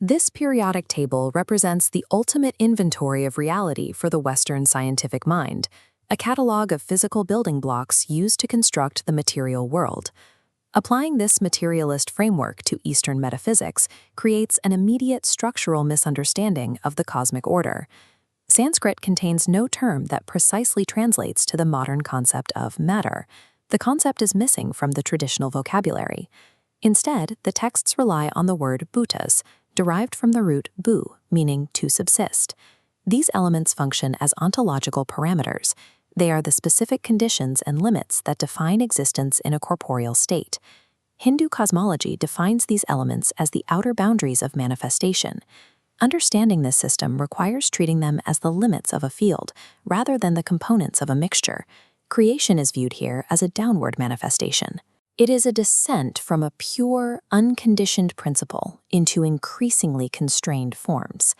This periodic table represents the ultimate inventory of reality for the Western scientific mind, a catalog of physical building blocks used to construct the material world. Applying this materialist framework to Eastern metaphysics creates an immediate structural misunderstanding of the cosmic order. Sanskrit contains no term that precisely translates to the modern concept of matter. The concept is missing from the traditional vocabulary. Instead, the texts rely on the word bhutas, derived from the root bhu, meaning to subsist. These elements function as ontological parameters. They are the specific conditions and limits that define existence in a corporeal state. Hindu cosmology defines these elements as the outer boundaries of manifestation. Understanding this system requires treating them as the limits of a field, rather than the components of a mixture. Creation is viewed here as a downward manifestation. It is a descent from a pure, unconditioned principle into increasingly constrained forms.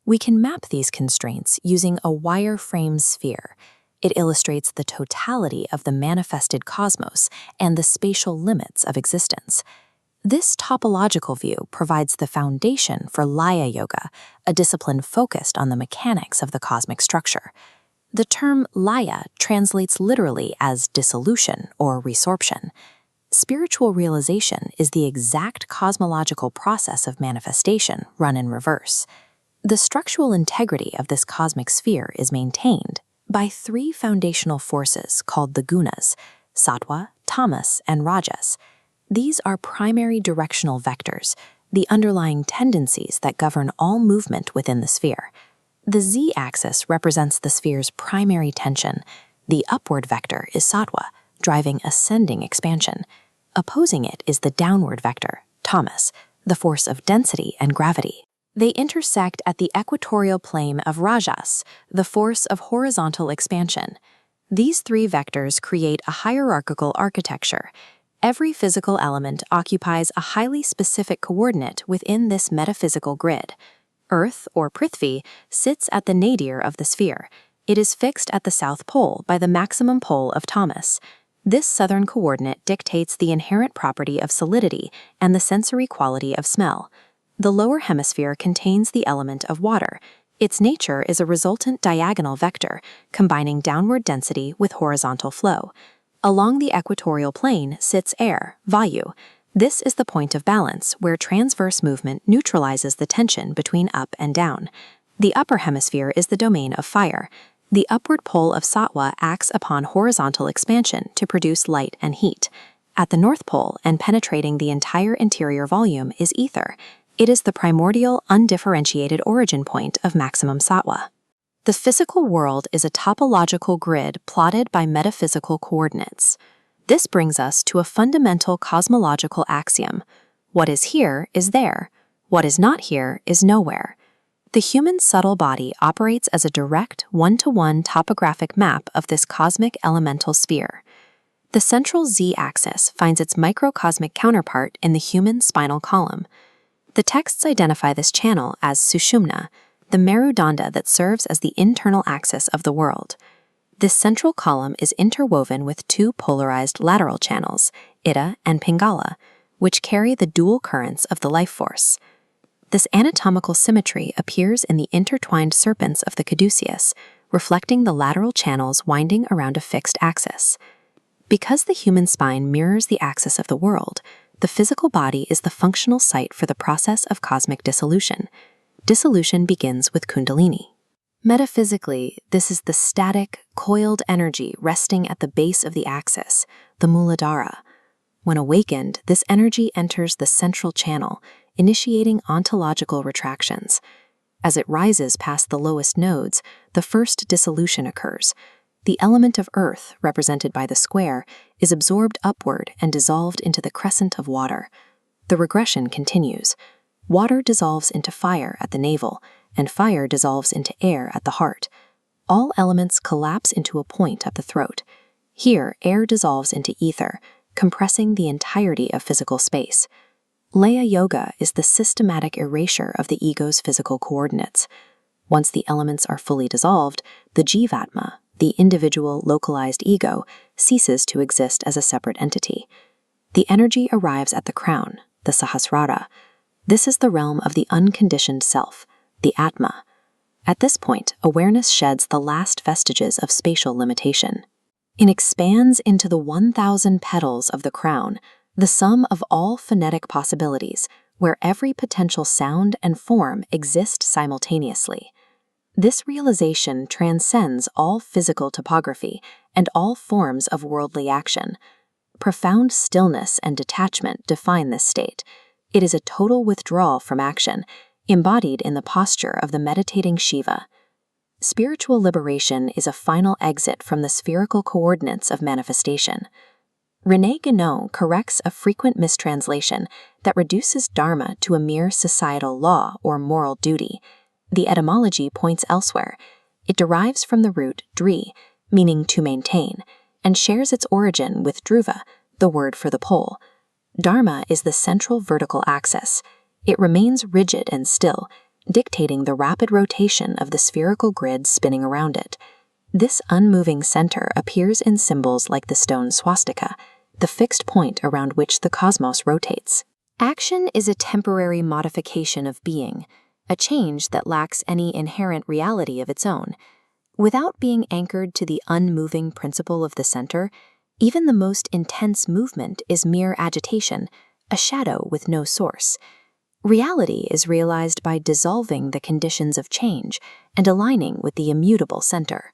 We can map these constraints using a wireframe sphere. It illustrates the totality of the manifested cosmos and the spatial limits of existence. This topological view provides the foundation for Laya Yoga, a discipline focused on the mechanics of the cosmic structure. The term Laya translates literally as dissolution or resorption. Spiritual realization is the exact cosmological process of manifestation run in reverse. The structural integrity of this cosmic sphere is maintained by three foundational forces called the gunas: sattva, tamas, and rajas. These are primary directional vectors, the underlying tendencies that govern all movement within the sphere. The z-axis represents the sphere's primary tension. The upward vector is sattva, driving ascending expansion. Opposing it is the downward vector, tamas, the force of density and gravity. They intersect at the equatorial plane of rajas, the force of horizontal expansion. These three vectors create a hierarchical architecture. Every physical element occupies a highly specific coordinate within this metaphysical grid. Earth, or Prithvi, sits at the nadir of the sphere. It is fixed at the south pole by the maximum pole of tamas. This southern coordinate dictates the inherent property of solidity and the sensory quality of smell. The lower hemisphere contains the element of water. Its nature is a resultant diagonal vector, combining downward density with horizontal flow. Along the equatorial plane sits air, vayu. This is the point of balance where transverse movement neutralizes the tension between up and down. The upper hemisphere is the domain of fire. The upward pole of sattva acts upon horizontal expansion to produce light and heat. At the north pole and penetrating the entire interior volume is ether. It is the primordial, undifferentiated origin point of maximum sattva. The physical world is a topological grid plotted by metaphysical coordinates. This brings us to a fundamental cosmological axiom. What is here is there. What is not here is nowhere. The human subtle body operates as a direct, one-to-one topographic map of this cosmic elemental sphere. The central z-axis finds its microcosmic counterpart in the human spinal column. The texts identify this channel as Sushumna, the Merudanda that serves as the internal axis of the world. This central column is interwoven with two polarized lateral channels, Ida and Pingala, which carry the dual currents of the life force. This anatomical symmetry appears in the intertwined serpents of the caduceus, reflecting the lateral channels winding around a fixed axis. Because the human spine mirrors the axis of the world, the physical body is the functional site for the process of cosmic dissolution. Dissolution begins with Kundalini. Metaphysically, this is the static, coiled energy resting at the base of the axis, the Muladhara. When awakened, this energy enters the central channel, initiating ontological retractions. As it rises past the lowest nodes, the first dissolution occurs. The element of earth, represented by the square, is absorbed upward and dissolved into the crescent of water. The regression continues. Water dissolves into fire at the navel, and fire dissolves into air at the heart. All elements collapse into a point at the throat. Here, air dissolves into ether, compressing the entirety of physical space. Laya Yoga is the systematic erasure of the ego's physical coordinates. Once the elements are fully dissolved, the Jivatma, the individual localized ego, ceases to exist as a separate entity. The energy arrives at the crown, the Sahasrara. This is the realm of the unconditioned self, the Atma. At this point, awareness sheds the last vestiges of spatial limitation. It expands into the 1,000 petals of the crown, the sum of all phonetic possibilities, where every potential sound and form exist simultaneously. This realization transcends all physical topography and all forms of worldly action. Profound stillness and detachment define this state. It is a total withdrawal from action, embodied in the posture of the meditating Shiva. Spiritual liberation is a final exit from the spherical coordinates of manifestation. René Guénon corrects a frequent mistranslation that reduces dharma to a mere societal law or moral duty. The etymology points elsewhere. It derives from the root dri, meaning to maintain, and shares its origin with dhruva, the word for the pole. Dharma is the central vertical axis. It remains rigid and still, dictating the rapid rotation of the spherical grid spinning around it. This unmoving center appears in symbols like the stone swastika, the fixed point around which the cosmos rotates. Action is a temporary modification of being, a change that lacks any inherent reality of its own. Without being anchored to the unmoving principle of the center, even the most intense movement is mere agitation, a shadow with no source. Reality is realized by dissolving the conditions of change and aligning with the immutable center.